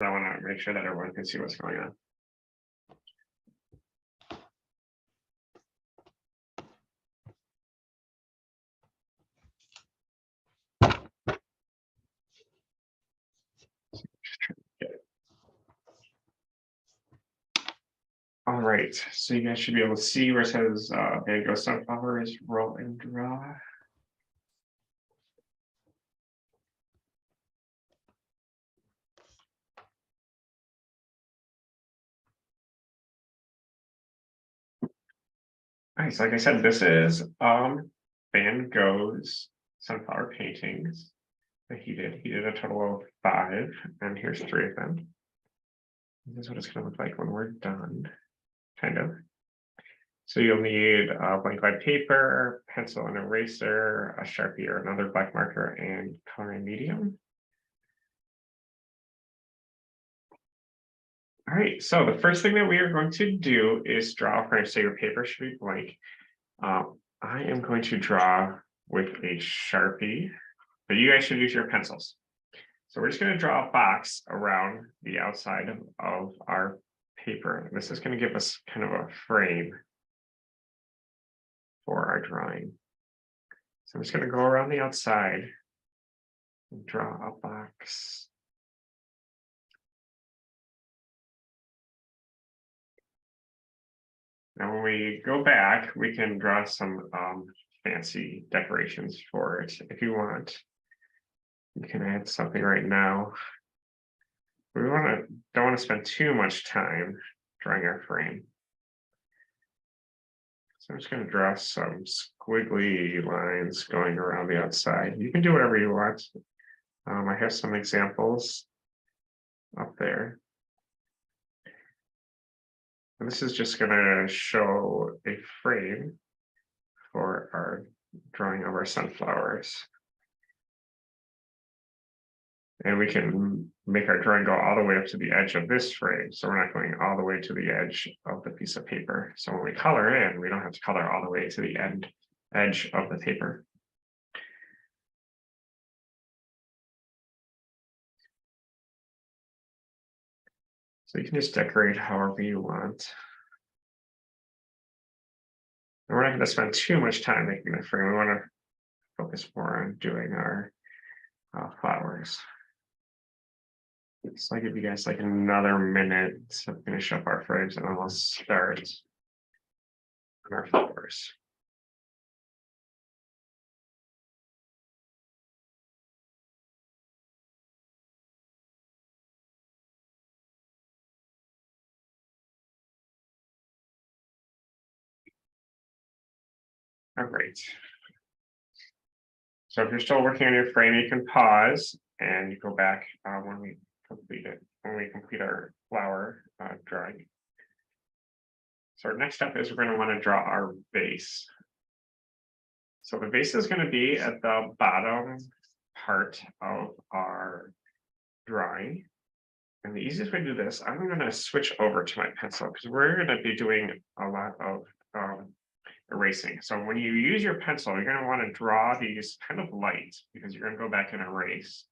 I want to make sure that everyone can see what's going on. All right, so you guys should be able to see where it says Van Gogh sunflowers, roll and draw. All right, so like I said, this is Van Gogh's sunflower paintings that he did. He did a total of 5, and here's 3 of them. This is what it's going to look like when we're done, kind of. So you'll need blank white paper, pencil and eraser, a Sharpie or another black marker, and coloring medium. All right, so the first thing that we are going to do is draw a frame. So your paper should be blank. I am going to draw with a Sharpie, but you guys should use your pencils. So we're just going to draw a box around the outside of our paper. This is going to give us kind of a frame for our drawing. So I'm just going to go around the outside and draw a box. Now, when we go back, we can draw some fancy decorations for it if you want. You can add something right now. We don't want to spend too much time drawing our frame. So I'm just going to draw some squiggly lines going around the outside. You can do whatever you want. I have some examples up there. And this is just going to show a frame for our drawing of our sunflowers. And we can make our drawing go all the way up to the edge of this frame. So we're not going all the way to the edge of the piece of paper. So when we color in, we don't have to color all the way to the edge of the paper. So you can just decorate however you want. And we're not going to spend too much time making the frame. We want to focus more on doing our flowers. So I'll give you guys like another minute to finish up our frames, and then we'll start on our flowers. All right. So if you're still working on your frame, you can pause and go back when we complete our flower drawing. So our next step is we're going to want to draw our base. So the base is going to be at the bottom part of our drawing. And the easiest way to do this, I'm going to switch over to my pencil because we're going to be doing a lot of erasing. So when you use your pencil, you're going to want to draw these kind of light because you're going to go back and erase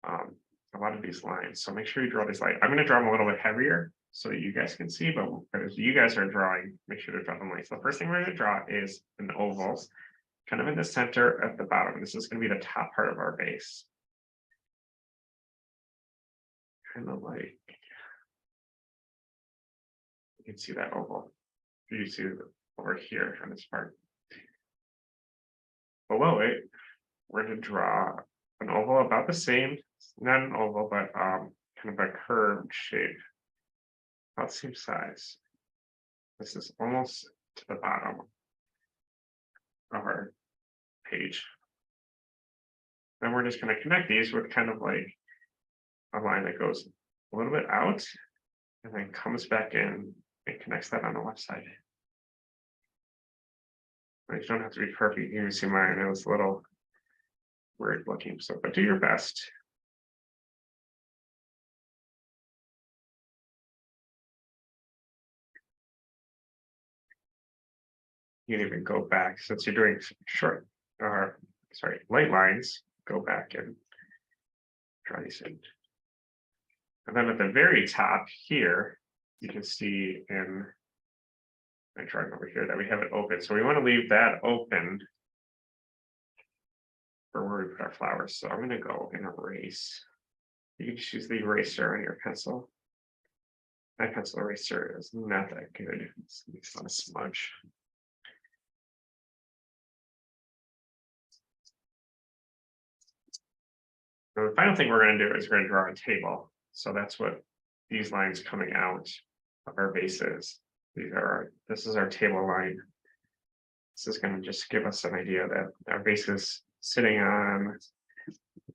a lot of these lines. So make sure you draw these light. I'm going to draw them a little bit heavier so that you guys can see, but as you guys are drawing, make sure to draw them light. So the first thing we're going to draw is an oval, kind of in the center at the bottom. This is going to be the top part of our base. Kind of like, you can see that oval. You see over here on this part. Below it, we're going to draw an oval about the same, not an oval, but kind of a curved shape, about the same size. This is almost to the bottom of our page. Then we're just going to connect these with kind of like a line that goes a little bit out and then comes back in and connects that on the left side. You don't have to be perfect. You can see mine, it was a little weird looking, so but do your best. You can even go back since you're doing light lines, go back and draw these in. And then at the very top here, you can see in my drawing over here that we have it open. So we want to leave that open for where we put our flowers. So I'm going to go and erase. You can just use the eraser on your pencil. My pencil eraser is not that good. It's not a smudge. So the final thing we're going to do is we're going to draw a table. So that's what these lines coming out of our base is. This is our table line. This is going to just give us an idea that our base is sitting on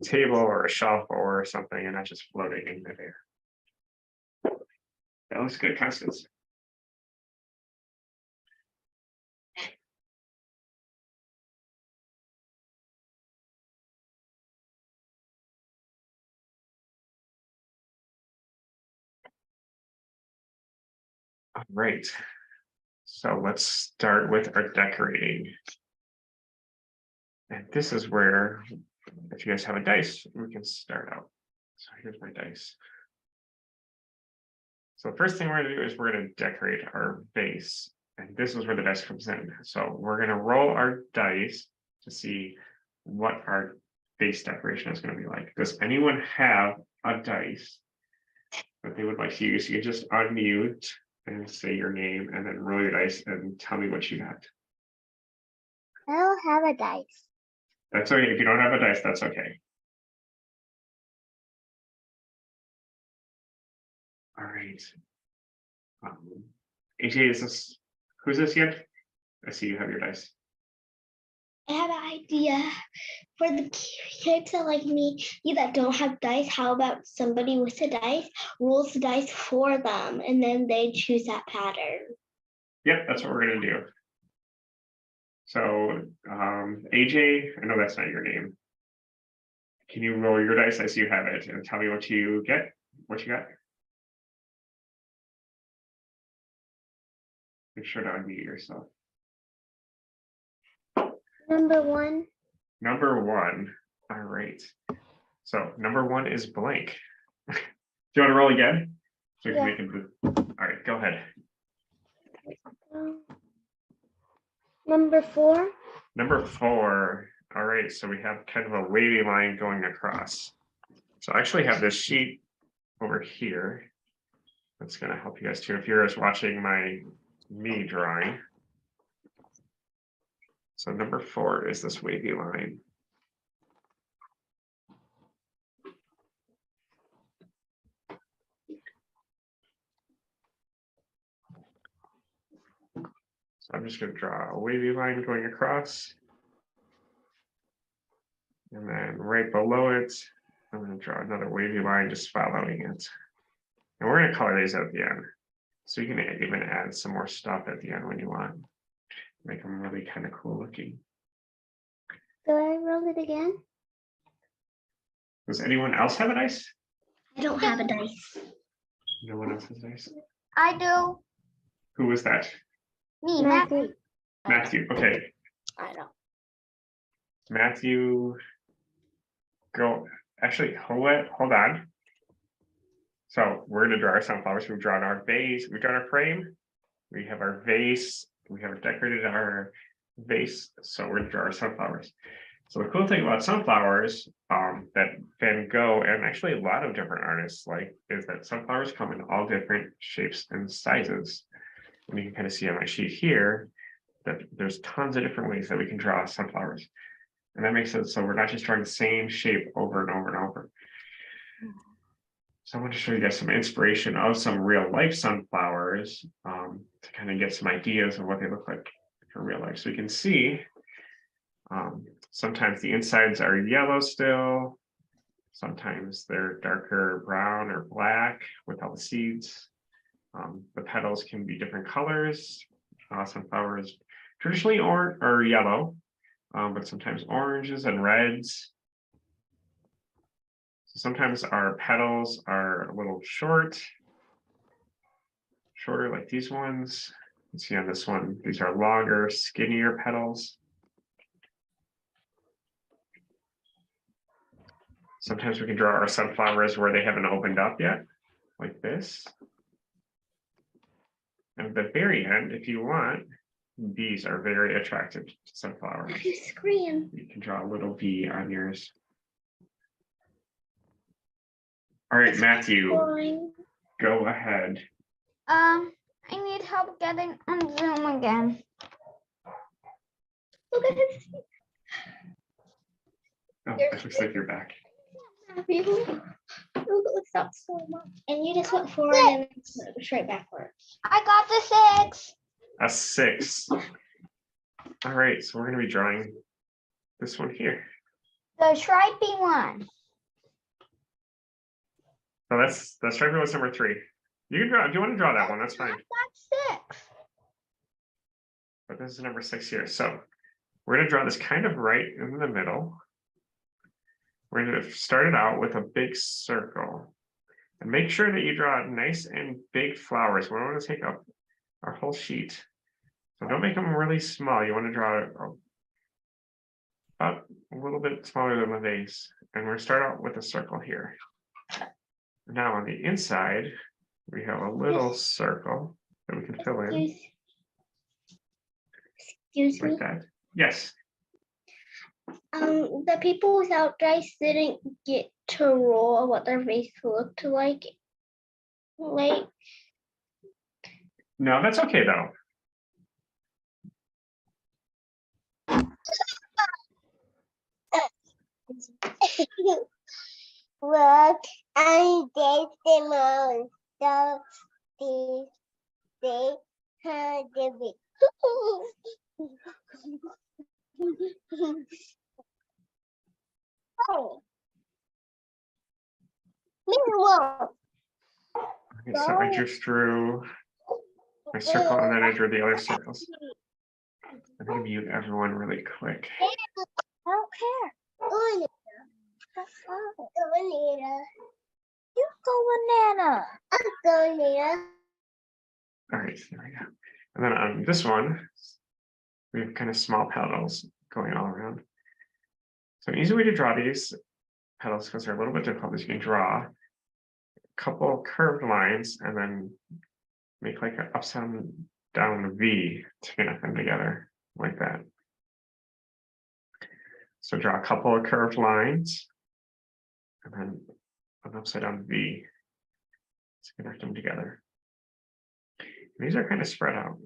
a table or a shelf or something and not just floating in midair. That looks good, Constance. All right. So let's start with our decorating. And this is where, if you guys have a dice, we can start out. So here's my dice. So the first thing we're going to do is we're going to decorate our base. And this is where the dice comes in. So we're going to roll our dice to see what our base decoration is going to be like. Does anyone have a dice that they would like to use? You just unmute and say your name and then roll your dice and tell me what you got. I don't have a dice. That's okay. If you don't have a dice, that's okay. All right. AJ, who's this yet? I see you have your dice. I have an idea for the kids that like me, you that don't have dice. How about somebody with a dice rolls the dice for them and then they choose that pattern? Yep, that's what we're going to do. So, AJ, I know that's not your name. Can you roll your dice? I see you have it and tell me what you get, what you got. Make sure to unmute yourself. Number 1. Number 1. All right. So number 1 is blank. Do you want to roll again? So we can make it. All right, go ahead. Number 4. Number 4. All right, so we have kind of a wavy line going across. So I actually have this sheet over here. That's going to help you guys too. If you're just watching me drawing. So number 4 is this wavy line. So I'm just going to draw a wavy line going across. And then right below it, I'm going to draw another wavy line just following it. And we're going to color these at the end. So you can even add some more stuff at the end when you want. Make them really kind of cool looking. Do I roll it again? Does anyone else have a dice? I don't have a dice. No one else has dice? I do. Who was that? Me, Matthew. Matthew, okay. I don't. Matthew, go. Actually, hold on. So we're going to draw our sunflowers. We've drawn our vase. We've drawn our frame. We have our vase. We have decorated our vase. So we're going to draw our sunflowers. So the cool thing about sunflowers that Van Gogh and actually a lot of different artists like is that sunflowers come in all different shapes and sizes. And you can kind of see on my sheet here that there's tons of different ways that we can draw sunflowers. And that makes it so we're not just drawing the same shape over and over and over. So I want to show you guys some inspiration of some real life sunflowers to kind of get some ideas of what they look like for real life. So you can see sometimes the insides are yellow still. Sometimes they're darker brown or black with all the seeds. The petals can be different colors. Sunflowers traditionally orange or yellow, but sometimes oranges and reds. Sometimes our petals are a little shorter like these ones. You can see on this one, these are longer, skinnier petals. Sometimes we can draw our sunflowers where they haven't opened up yet. like this. And at the very end, if you want, these are very attractive to sunflowers. You scream. You can draw a little V on yours. All right, Matthew, Boring. go ahead. I need help getting on Zoom again. Look at his Oh, it looks like you're back. Matthew. Look, stop so much. And you just went forward and then straight backwards. I got the 6. A 6. All right, so we're going to be drawing this one here. The stripy one. So that's striping was number 3. You can draw. Do you want to draw that one? That's fine. That's 6. But this is number 6 here. So we're going to draw this kind of right in the middle. We're going to start it out with a big circle. And make sure that you draw nice and big flowers. We don't want to take up our whole sheet. So don't make them really small. You want to draw about a little bit smaller than the vase. And we're going to start out with a circle here. Now on the inside, we have a little circle that we can fill in Excuse like me. that. Yes. The people without dice didn't get to roll what their face looked like. Like, No, that's okay though. look, I did the most. So they had the big. Okay, so I just drew my circle and then I drew the other circles. I'm going to mute everyone really quick. I don't care. You go banana. All right, there we go. And then on this one, we have kind of small petals going all around. So an easy way to draw these petals, because they're a little bit difficult, is you can draw a couple curved lines and then make like an upside down V to connect them together like that. So draw a couple of curved lines and then an upside down V to connect them together. These are kind of spread out.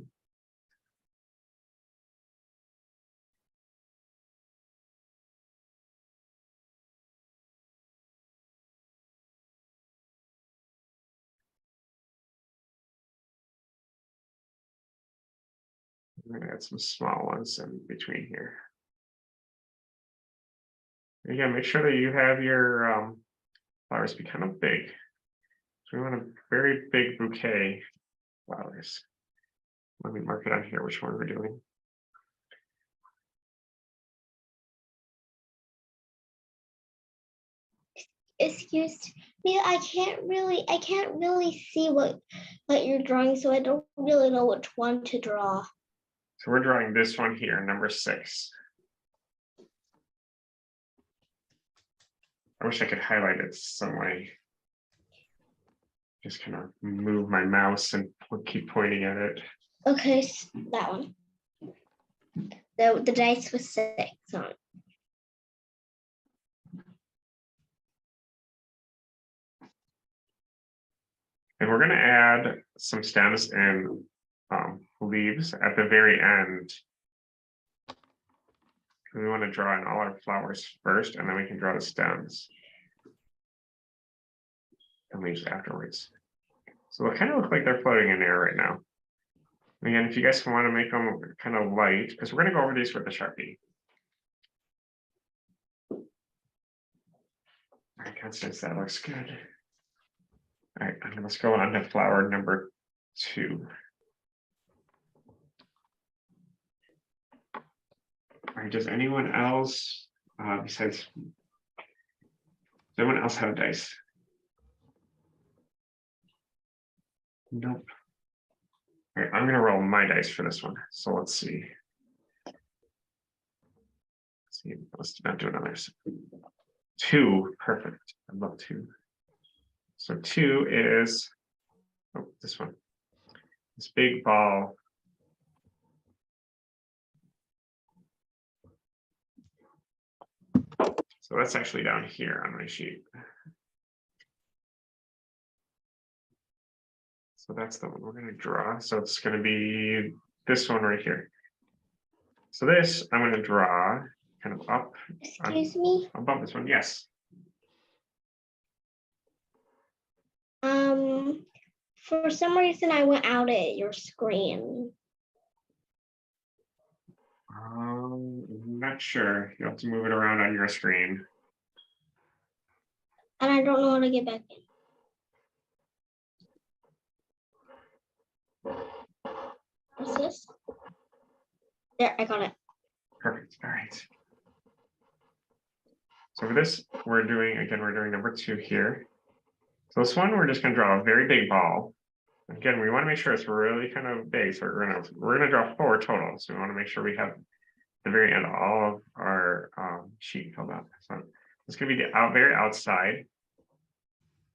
I'm gonna add some small ones in between here. Again, make sure that you have your flowers be kind of big. So we want a very big bouquet of flowers. Let me mark it on here, which one we're doing. Excuse me, I can't really see what you're drawing, so I don't really know which one to draw. So we're drawing this one here, number 6. I wish I could highlight it some way. Just kind of move my mouse and keep pointing at it. Okay, that one. The dice was 6 on it. And we're going to add some stems and leaves at the very end. We want to draw in all our flowers first, and then we can draw the stems and leaves afterwards. So they kind of look like they're floating in air right now. Again, if you guys want to make them kind of light, because we're going to go over these with the Sharpie. All right, Constance, that looks good. All right, let's go on to flower number 2. All right, does anyone else, does anyone else have a dice? Nope. All right, I'm going to roll my dice for this one. So let's see. Let's not do another. 2, perfect. I love 2. So 2 is, oh, this one, this big ball. So that's actually down here on my sheet. So that's the one we're going to draw. So it's going to be this one right here. So this I'm going to draw kind of up. Excuse me. Above this one, yes. For some reason I went out at your screen. I'm not sure. You'll have to move it around on your screen. And I don't know how to get back in. What's this? There, I got it. Perfect. All right. So for this, we're doing number 2 here. So this one, we're just going to draw a very big ball. Again, we want to make sure it's really kind of big. So we're gonna draw 4 total. So we want to make sure we have the very end all of our sheet filled up. So it's going to be the very outside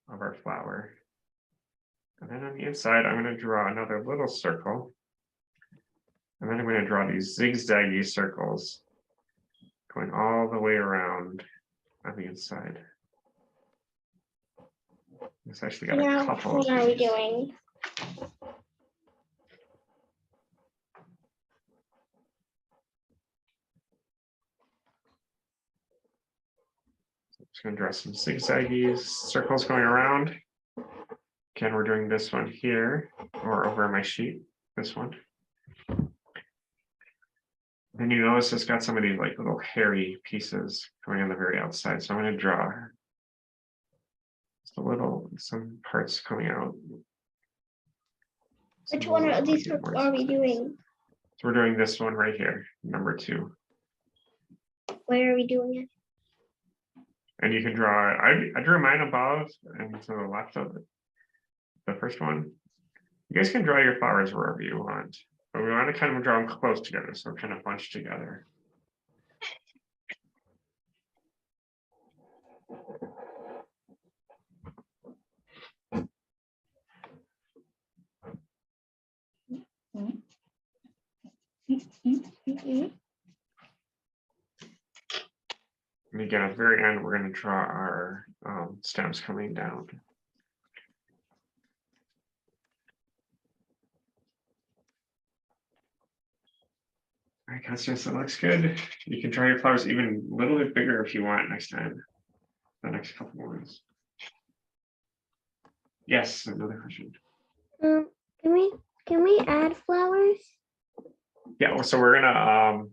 of our flower. And then on the inside, I'm going to draw another little circle. And then I'm going to draw these zigzaggy circles going all the way around on the inside. It's actually got a couple. What are we doing? Just going to draw some zigzaggy circles going around. Again, we're doing this one here or over my sheet, this one. Then you notice it's got some of these like little hairy pieces going on the very outside. So I'm going to draw just some parts coming out. Which one of these are we doing? So we're doing this one right here, number 2. Where are we doing it? And you can draw, I drew mine above and to the left of it. The first one. You guys can draw your flowers wherever you want, but we want to kind of draw them close together, so kind of bunched together. And again, at the very end, we're going to draw our stems coming down. All right, Constance, that looks good. You can draw your flowers even a little bit bigger if you want next time. The next couple ones. Yes, another question. Can we add flowers? Yeah, so we're gonna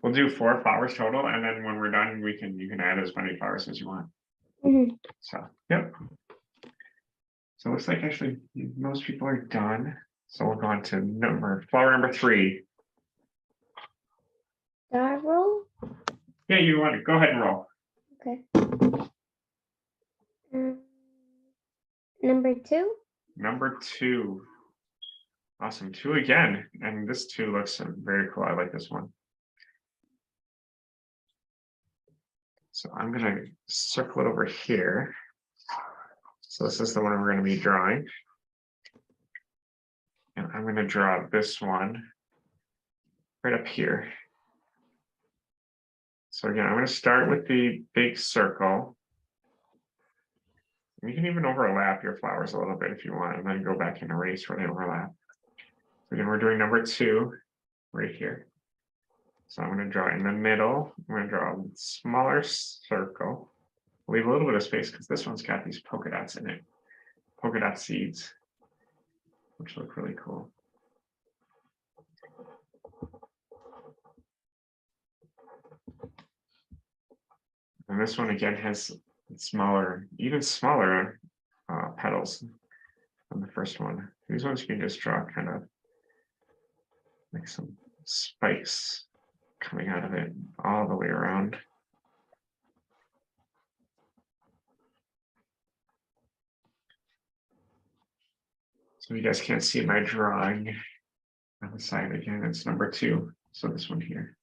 we'll do 4 flowers total, and then when we're done, you can add as many flowers as you want. So yep. So it looks like actually most people are done. So we'll go on to flower number 3. Do I roll? Yeah, you want to go ahead and roll. Okay. Number 2. Number 2. Awesome, 2 again, and this 2 looks very cool. I like this one. So I'm going to circle it over here. So this is the one we're going to be drawing. And I'm going to draw this one right up here. So again, I'm going to start with the big circle. You can even overlap your flowers a little bit if you want, and then go back and erase where they overlap. So again, we're doing number 2 right here. So I'm going to draw in the middle. I'm going to draw a smaller circle. Leave a little bit of space because this one's got these polka dots in it. Polka dot seeds, which look really cool. And this one again has smaller, even smaller petals than the first one. These ones you can just draw kind of like some spikes coming out of it all the way around. So you guys can't see my drawing on the side again, it's number 2. So this one here.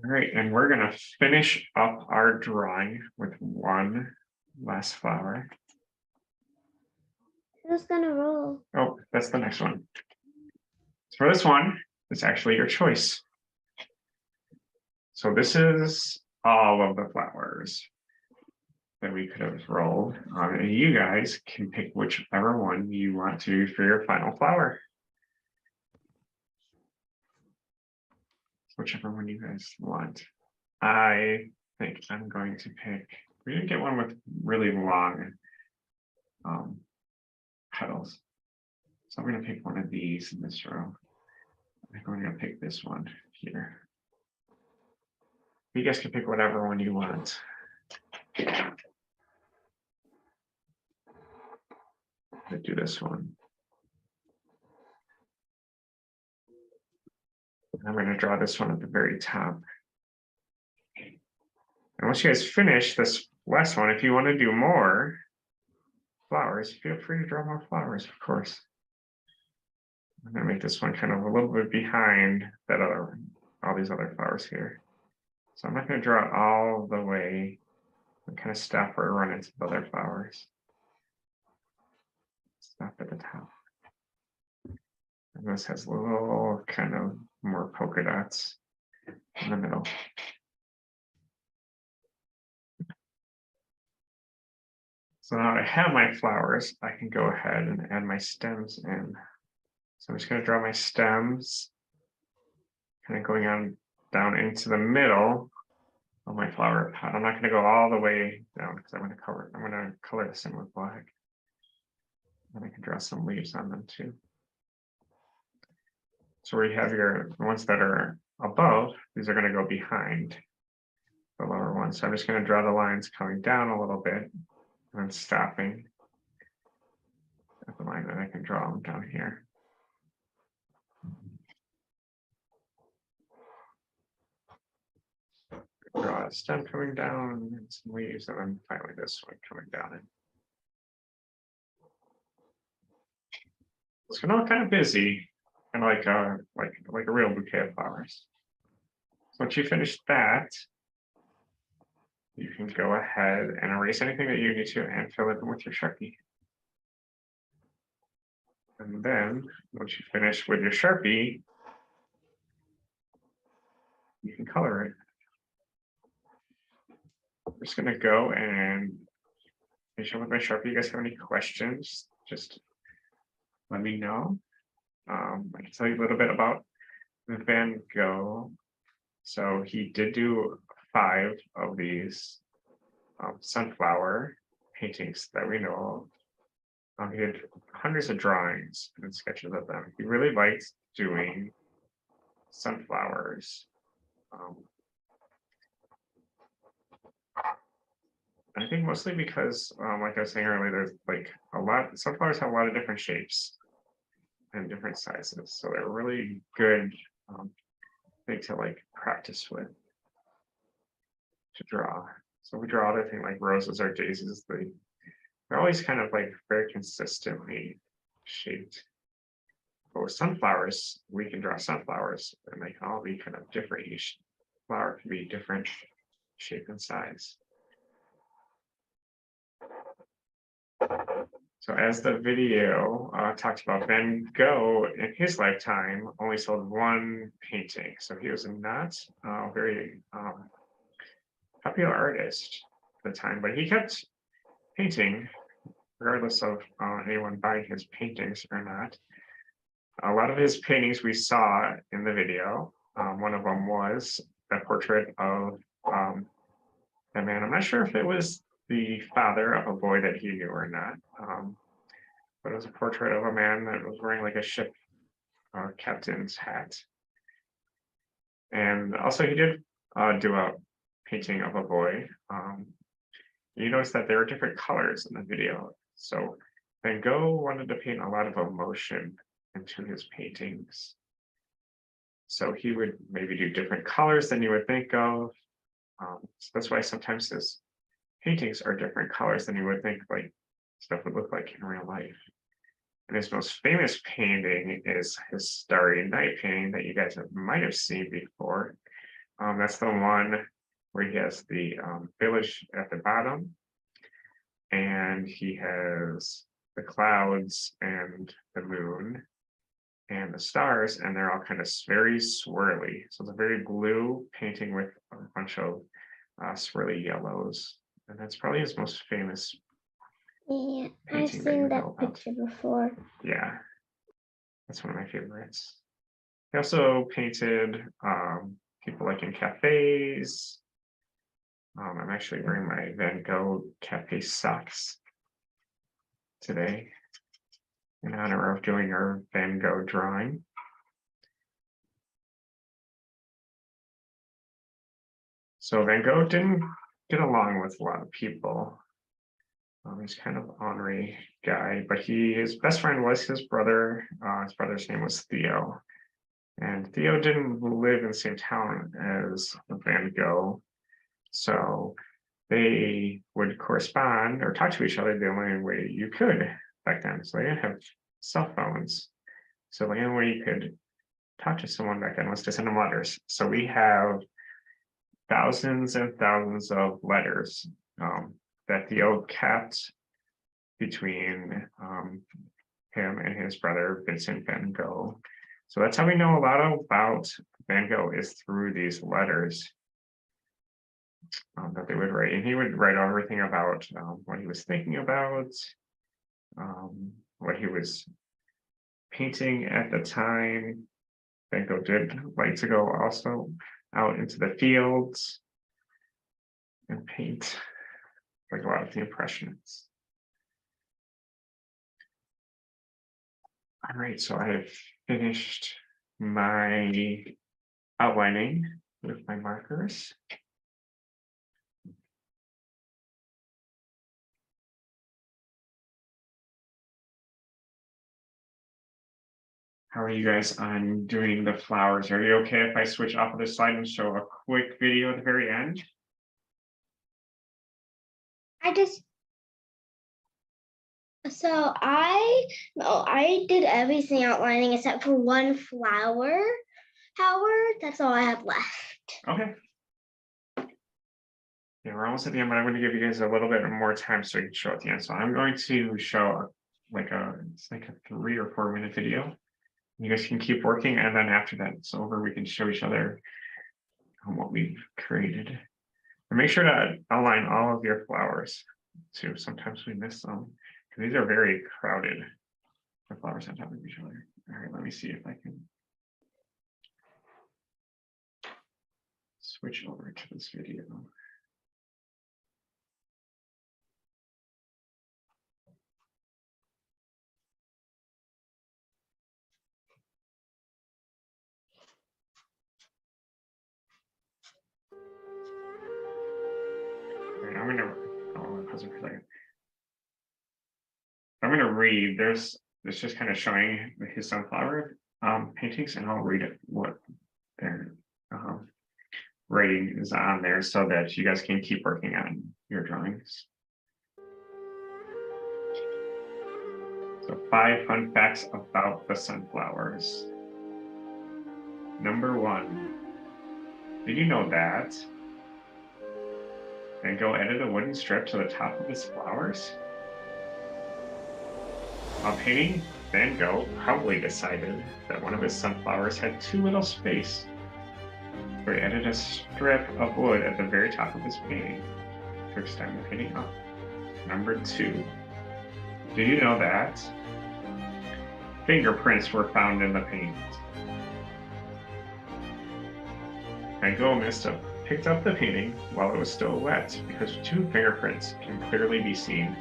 All right, and we're gonna finish up our drawing with one last flower. Who's gonna roll? Oh, that's the next one. So for this one, it's actually your choice. So this is all of the flowers that we could have rolled. And you guys can pick whichever one you want to for your final flower. Whichever one you guys want. I think I'm going to pick, we're gonna get one with really long petals. So I'm gonna pick one of these in this row. I think I'm gonna pick this one here. You guys can pick whatever one you want. I do this one. I'm going to draw this one at the very top. And once you guys finish this last one, if you want to do more flowers, feel free to draw more flowers, of course. I'm going to make this one kind of a little bit behind that other, all these other flowers here. So I'm not going to draw it all the way and kind of stop where I run into the other flowers. Stop at the top. And this has little kind of more polka dots in the middle. So now that I have my flowers, I can go ahead and add my stems in. So I'm just going to draw my stems, kind of going on down into the middle of my flower pot. I'm not going to go all the way down because I'm going to color this in with black. And I can draw some leaves on them too. So where you have your ones that are above, these are going to go behind the lower ones. So I'm just going to draw the lines coming down a little bit and then stopping at the line that I can draw them down here. Draw a stem coming down and some leaves, and then finally this one coming down. It's gonna look kind of busy and like a real bouquet of flowers. So once you finish that, you can go ahead and erase anything that you need to and fill it in with your Sharpie. And then once you finish with your Sharpie, you can color it. I'm just gonna go and finish up with my Sharpie. You guys have any questions? Just let me know. I can tell you a little bit about Van Gogh. So he did do 5 of these sunflower paintings that we know of. He did hundreds of drawings and sketches of them. He really liked doing sunflowers. I think mostly because, like I was saying earlier, there's like sunflowers have a lot of different shapes and different sizes. So they're really good thing to like practice with, to draw. So we draw other things like roses or daisies. They're always kind of like very consistently shaped. But with sunflowers, we can draw sunflowers and they can all be kind of different. Each flower can be different shape and size. So as the video talks about, Van Gogh in his lifetime only sold 1 painting. So he was not a very popular artist at the time, but he kept painting regardless of anyone buying his paintings or not. A lot of his paintings we saw in the video. One of them was a portrait of a man. I'm not sure if it was the father of a boy that he knew or not. But it was a portrait of a man that was wearing like a ship captain's hat. And also he did do a painting of a boy. You notice that there were different colors in the video. So Van Gogh wanted to paint a lot of emotion into his paintings. So he would maybe do different colors than you would think of. So that's why sometimes his paintings are different colors than you would think like stuff would look like in real life. And his most famous painting is his Starry Night painting that you guys might have seen before. That's the one where he has the village at the bottom. And he has the clouds and the moon and the stars, and they're all kind of very swirly. So it's a very blue painting with a bunch of swirly yellows. And that's probably his most famous. Yeah, I've painting that you seen know that about. picture before. Yeah, that's one of my favorites. He also painted people like in cafes. I'm actually wearing my Van Gogh cafe socks today in honor of doing our Van Gogh drawing. So Van Gogh didn't get along with a lot of people. He's kind of ornery guy, but his best friend was his brother. His brother's name was Theo. And Theo didn't live in the same town as Van Gogh. So they would correspond or talk to each other the only way you could back then. So they didn't have cell phones. So the only way you could talk to someone back then was to send them letters. So we have thousands and thousands of letters that Theo kept between him and his brother Vincent van Gogh. So that's how we know a lot about Van Gogh, is through these letters that they would write. And he would write everything about what he was thinking about, what he was painting at the time. Van Gogh did like to go also out into the fields and paint, like a lot of the Impressionists. All right, so I have finished my outlining with my markers. How are you guys on doing the flowers? Are you okay if I switch off of this slide and show a quick video at the very end? I did everything outlining except for one flower. Howard, that's all I have left. Okay. Yeah, we're almost at the end, but I'm going to give you guys a little bit more time so you can show at the end. So I'm going to show it's like a 3 or 4 minute video. You guys can keep working, and then after that it's over, we can show each other what we've created. And make sure to outline all of your flowers too. Sometimes we miss them because these are very crowded. The flowers on top of each other. All right, let me see if I can switch over to this video. Right, I'm gonna pause it for a second. I'm gonna read. It's just kind of showing his sunflower paintings, and I'll read it what their rating is on there so that you guys can keep working on your drawings. So 5 fun facts about the sunflowers. Number 1, did you know that Van Gogh added a wooden strip to the top of his flowers? While painting, Van Gogh probably decided that one of his sunflowers had too little space, so he added a strip of wood at the very top of his painting to extend the painting up. Number 2, did you know that fingerprints were found in the paint? Van Gogh must have picked up the painting while it was still wet because 2 fingerprints can clearly be seen.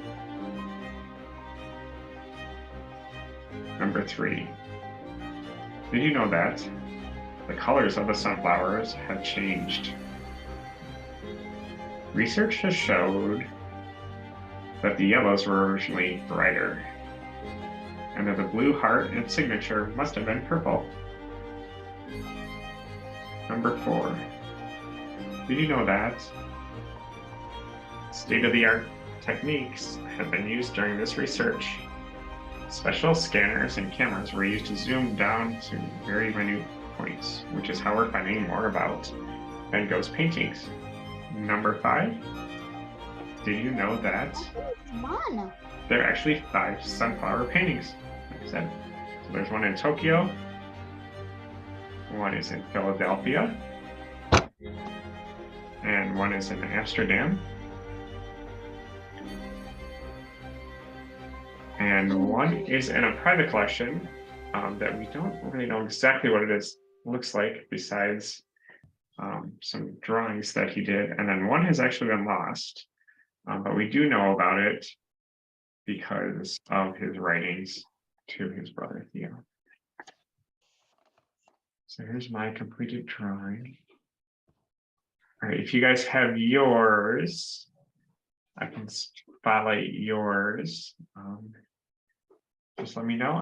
Number 3, did you know that the colors of the sunflowers have changed? Research has showed that the yellows were originally brighter, and that the blue heart and signature must have been purple. Number 4, did you know that state-of-the-art techniques have been used during this research? Special scanners and cameras were used to zoom down to very minute points, which is how we're finding more about Van Gogh's paintings. Number 5. Did you know that Come on. there are actually 5 sunflower paintings? Like I said, so there's one in Tokyo, one is in Philadelphia, and one is in Amsterdam, and one is in a private collection that we don't really know exactly what it is looks like, besides some drawings that he did, and then one has actually been lost, but we do know about it because of his writings to his brother Theo. So here's my completed drawing. All right, if you guys have yours, I can spotlight yours. Just let me know.